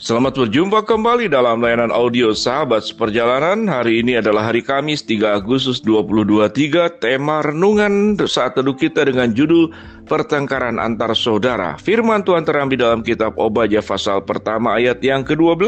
Selamat berjumpa kembali dalam layanan audio Sahabat Seperjalanan. Hari ini adalah hari Kamis 3 Agustus 2023. Tema renungan saat teduh kita dengan judul Pertengkaran Antar Saudara. Firman Tuhan terambil dalam kitab Obadya pasal pertama ayat yang ke-12.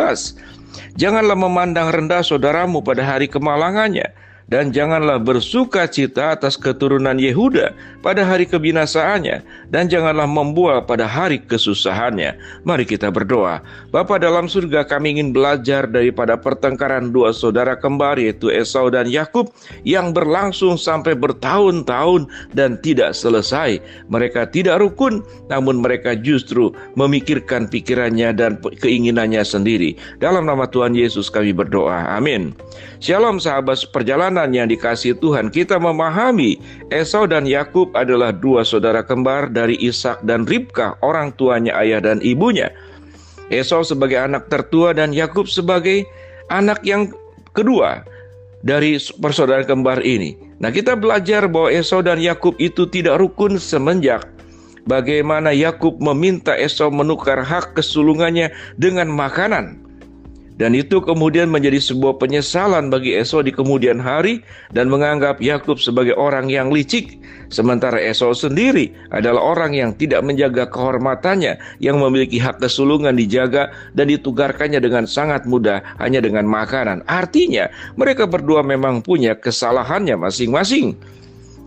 Janganlah memandang rendah saudaramu pada hari kemalangannya, dan janganlah bersuka cita atas keturunan Yehuda pada hari kebinasaannya, dan janganlah membual pada hari kesusahannya. Mari kita berdoa. Bapa dalam surga, kami ingin belajar daripada pertengkaran dua saudara kembar, yaitu Esau dan Yakub, yang berlangsung sampai bertahun-tahun dan tidak selesai. Mereka tidak rukun, namun mereka justru memikirkan pikirannya dan keinginannya sendiri. Dalam nama Tuhan Yesus kami berdoa. Amin. Shalom sahabat seperjalanan yang dikasihi Tuhan. Kita memahami Esau dan Yakub adalah dua saudara kembar dari Ishak dan Ribka, orang tuanya, ayah dan ibunya. Esau sebagai anak tertua dan Yakub sebagai anak yang kedua dari persaudaraan kembar ini. Nah, kita belajar bahwa Esau dan Yakub itu tidak rukun semenjak bagaimana Yakub meminta Esau menukar hak kesulungannya dengan makanan. Dan itu kemudian menjadi sebuah penyesalan bagi Esau di kemudian hari dan menganggap Yakub sebagai orang yang licik. Sementara Esau sendiri adalah orang yang tidak menjaga kehormatannya, yang memiliki hak kesulungan dijaga dan ditukarkannya dengan sangat mudah hanya dengan makanan. Artinya mereka berdua memang punya kesalahannya masing-masing.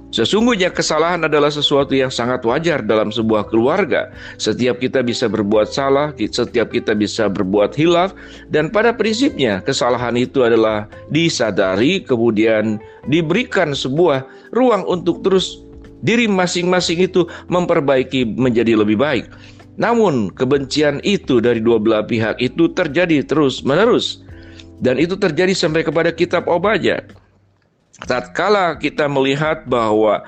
Sesungguhnya kesalahan adalah sesuatu yang sangat wajar dalam sebuah keluarga. Setiap kita bisa berbuat salah, setiap kita bisa berbuat hilaf, dan pada prinsipnya kesalahan itu adalah disadari, kemudian diberikan sebuah ruang untuk terus diri masing-masing itu memperbaiki menjadi lebih baik. Namun kebencian itu dari dua belah pihak itu terjadi terus-menerus, dan itu terjadi sampai kepada kitab Obadya. Tatkala kita melihat bahwa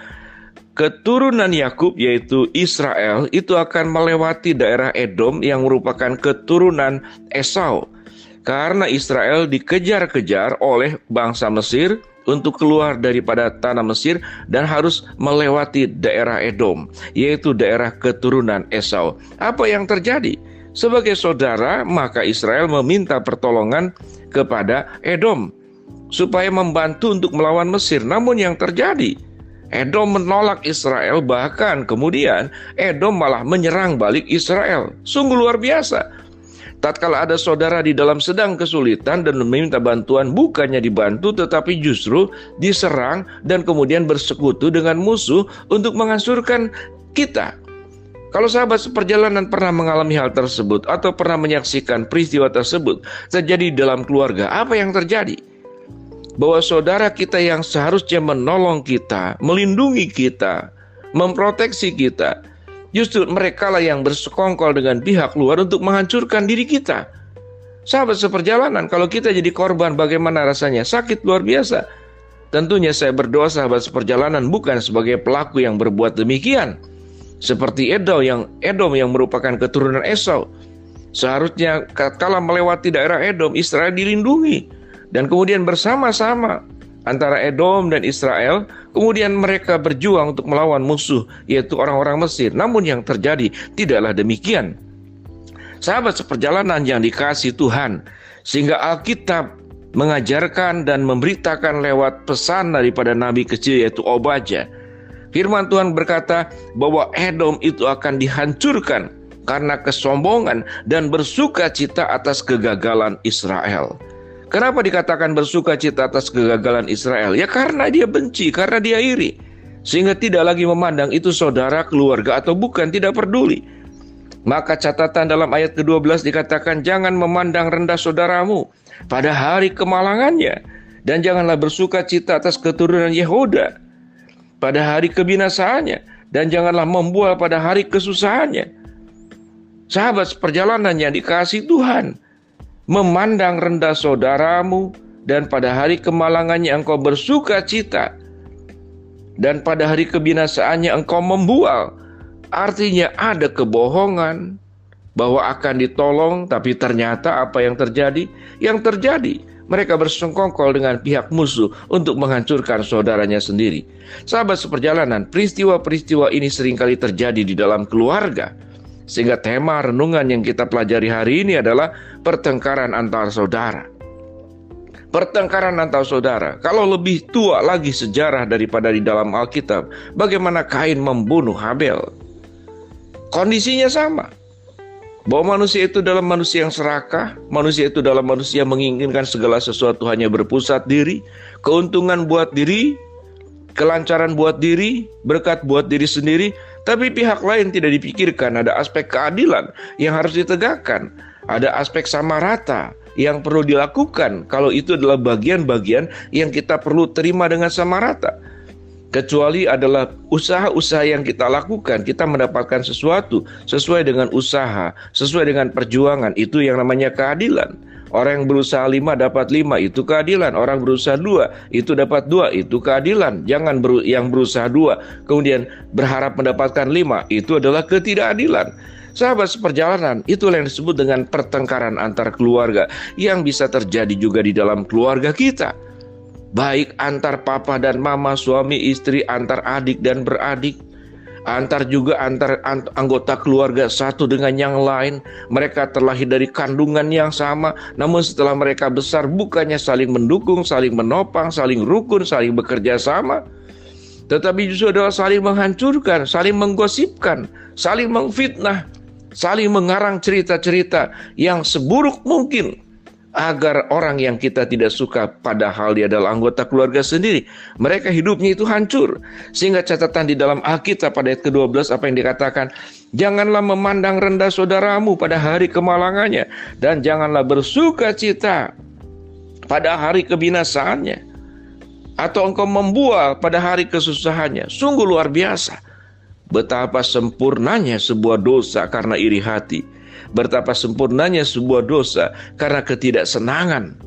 keturunan Yakub yaitu Israel itu akan melewati daerah Edom yang merupakan keturunan Esau. Karena Israel dikejar-kejar oleh bangsa Mesir untuk keluar daripada tanah Mesir dan harus melewati daerah Edom, yaitu daerah keturunan Esau. Apa yang terjadi? Sebagai saudara, maka Israel meminta pertolongan kepada Edom supaya membantu untuk melawan Mesir. Namun yang terjadi, Edom menolak Israel, bahkan kemudian Edom malah menyerang balik Israel. Sungguh luar biasa. Tatkala ada saudara di dalam sedang kesulitan dan meminta bantuan, bukannya dibantu tetapi justru diserang dan kemudian bersekutu dengan musuh untuk menghancurkan kita. Kalau sahabat seperjalanan pernah mengalami hal tersebut atau pernah menyaksikan peristiwa tersebut terjadi dalam keluarga, apa yang terjadi? Bahwa saudara kita yang seharusnya menolong kita, melindungi kita, memproteksi kita, justru merekalah yang bersekongkol dengan pihak luar untuk menghancurkan diri kita. Sahabat seperjalanan, kalau kita jadi korban, bagaimana rasanya? Sakit luar biasa. Tentunya saya berdoa sahabat seperjalanan bukan sebagai pelaku yang berbuat demikian. Seperti Edom yang merupakan keturunan Esau. Seharusnya kala melewati daerah Edom, Israel dilindungi. Dan kemudian bersama-sama antara Edom dan Israel, kemudian mereka berjuang untuk melawan musuh, yaitu orang-orang Mesir. Namun yang terjadi tidaklah demikian. Sahabat seperjalanan yang dikasihi Tuhan, sehingga Alkitab mengajarkan dan memberitakan lewat pesan daripada nabi kecil yaitu Obadya. Firman Tuhan berkata bahwa Edom itu akan dihancurkan karena kesombongan dan bersuka cita atas kegagalan Israel. Kenapa dikatakan bersuka cita atas kegagalan Israel? Ya karena dia benci, karena dia iri. Sehingga tidak lagi memandang itu saudara, keluarga atau bukan, tidak peduli. Maka catatan dalam ayat ke-12 dikatakan, jangan memandang rendah saudaramu pada hari kemalangannya, dan janganlah bersuka cita atas keturunan Yehuda pada hari kebinasaannya, dan janganlah membual pada hari kesusahannya. Sahabat seperjalanan yang dikasihi Tuhan, memandang rendah saudaramu dan pada hari kemalangannya engkau bersuka cita, dan pada hari kebinasaannya engkau membual. Artinya ada kebohongan bahwa akan ditolong, tapi ternyata apa yang terjadi? Yang terjadi mereka bersengkongkol dengan pihak musuh untuk menghancurkan saudaranya sendiri. Sahabat seperjalanan, peristiwa-peristiwa ini seringkali terjadi di dalam keluarga. Sehingga tema renungan yang kita pelajari hari ini adalah pertengkaran antar saudara. Pertengkaran antar saudara. Kalau lebih tua lagi sejarah daripada di dalam Alkitab, bagaimana Kain membunuh Habel. Kondisinya sama. Bahwa manusia itu dalam manusia yang serakah, manusia itu dalam manusia yang menginginkan segala sesuatu hanya berpusat diri, keuntungan buat diri, kelancaran buat diri, berkat buat diri sendiri, tapi pihak lain tidak dipikirkan. Ada aspek keadilan yang harus ditegakkan, ada aspek sama rata yang perlu dilakukan. Kalau itu adalah bagian-bagian yang kita perlu terima dengan sama rata. Kecuali adalah usaha-usaha yang kita lakukan, kita mendapatkan sesuatu sesuai dengan usaha, sesuai dengan perjuangan, itu yang namanya keadilan. Orang yang berusaha 5 dapat 5, itu keadilan. Orang berusaha 2, itu dapat 2, itu keadilan. Jangan yang berusaha 2, kemudian berharap mendapatkan 5, itu adalah ketidakadilan. Sahabat seperjalanan, itulah yang disebut dengan pertengkaran antar keluarga, yang bisa terjadi juga di dalam keluarga kita. Baik antar papa dan mama, suami istri, antar adik dan beradik, antar anggota keluarga satu dengan yang lain. Mereka terlahir dari kandungan yang sama, namun setelah mereka besar bukannya saling mendukung, saling menopang, saling rukun, saling bekerja sama, tetapi justru adalah saling menghancurkan, saling menggosipkan, saling mengfitnah, saling mengarang cerita-cerita yang seburuk mungkin, agar orang yang kita tidak suka, padahal dia adalah anggota keluarga sendiri, mereka hidupnya itu hancur. Sehingga catatan di dalam Alkitab pada ayat ke-12 apa yang dikatakan, janganlah memandang rendah saudaramu pada hari kemalangannya, dan janganlah bersuka cita pada hari kebinasaannya, atau engkau membual pada hari kesusahannya. Sungguh luar biasa betapa sempurnanya sebuah dosa karena iri hati. Betapa sempurnanya sebuah dosa karena ketidaksenangan,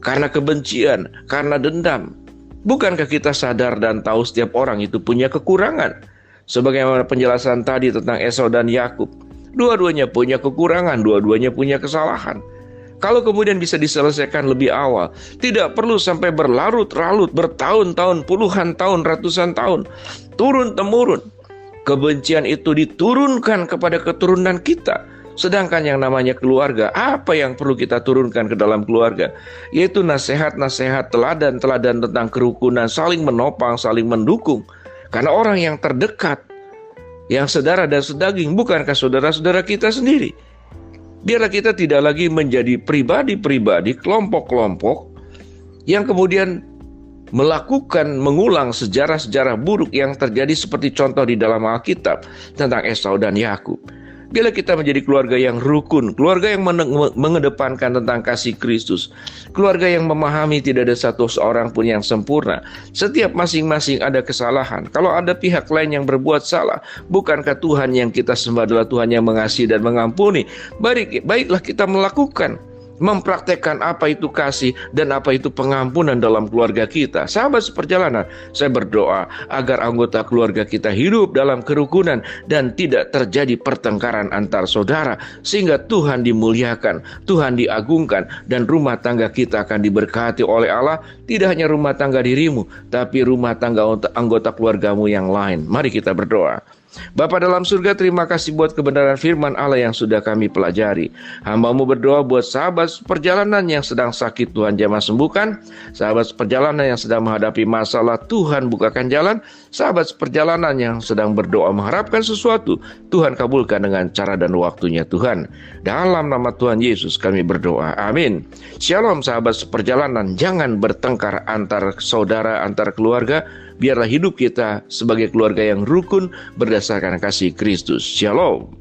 karena kebencian, karena dendam. Bukankah kita sadar dan tahu setiap orang itu punya kekurangan? Sebagaimana penjelasan tadi tentang Esau dan Yakub, dua-duanya punya kekurangan, dua-duanya punya kesalahan. Kalau kemudian bisa diselesaikan lebih awal, tidak perlu sampai berlarut-larut, bertahun-tahun, puluhan tahun, ratusan tahun, turun-temurun. Kebencian itu diturunkan kepada keturunan kita. Sedangkan yang namanya keluarga, apa yang perlu kita turunkan ke dalam keluarga? Yaitu nasihat-nasihat, teladan-teladan tentang kerukunan, saling menopang, saling mendukung. Karena orang yang terdekat, yang saudara dan sedaging, bukankah saudara-saudara kita sendiri? Biarlah kita tidak lagi menjadi pribadi-pribadi, kelompok-kelompok, yang kemudian mengulang sejarah-sejarah buruk yang terjadi seperti contoh di dalam Alkitab tentang Esau dan Yakub. Bila kita menjadi keluarga yang rukun, keluarga yang mengedepankan tentang kasih Kristus, keluarga yang memahami tidak ada satu seorang pun yang sempurna, setiap masing-masing ada kesalahan. Kalau ada pihak lain yang berbuat salah, bukankah Tuhan yang kita sembah adalah Tuhan yang mengasihi dan mengampuni? Baiklah kita melakukan, mempraktekkan apa itu kasih dan apa itu pengampunan dalam keluarga kita. Sahabat seperjalanan, saya berdoa agar anggota keluarga kita hidup dalam kerukunan dan tidak terjadi pertengkaran antar saudara, sehingga Tuhan dimuliakan, Tuhan diagungkan, dan rumah tangga kita akan diberkati oleh Allah. Tidak hanya rumah tangga dirimu, tapi rumah tangga anggota keluargamu yang lain. Mari kita berdoa. Bapa dalam surga, terima kasih buat kebenaran firman Allah yang sudah kami pelajari. Hamba-Mu berdoa buat sahabat perjalanan yang sedang sakit, Tuhan jamah sembuhkan. Sahabat perjalanan yang sedang menghadapi masalah, Tuhan bukakan jalan. Sahabat perjalanan yang sedang berdoa mengharapkan sesuatu, Tuhan kabulkan dengan cara dan waktunya Tuhan. Dalam nama Tuhan Yesus kami berdoa, amin. Shalom sahabat seperjalanan, jangan bertengkar antar saudara, antar keluarga. Biarlah hidup kita sebagai keluarga yang rukun berdasarkan kasih Kristus. Shalom.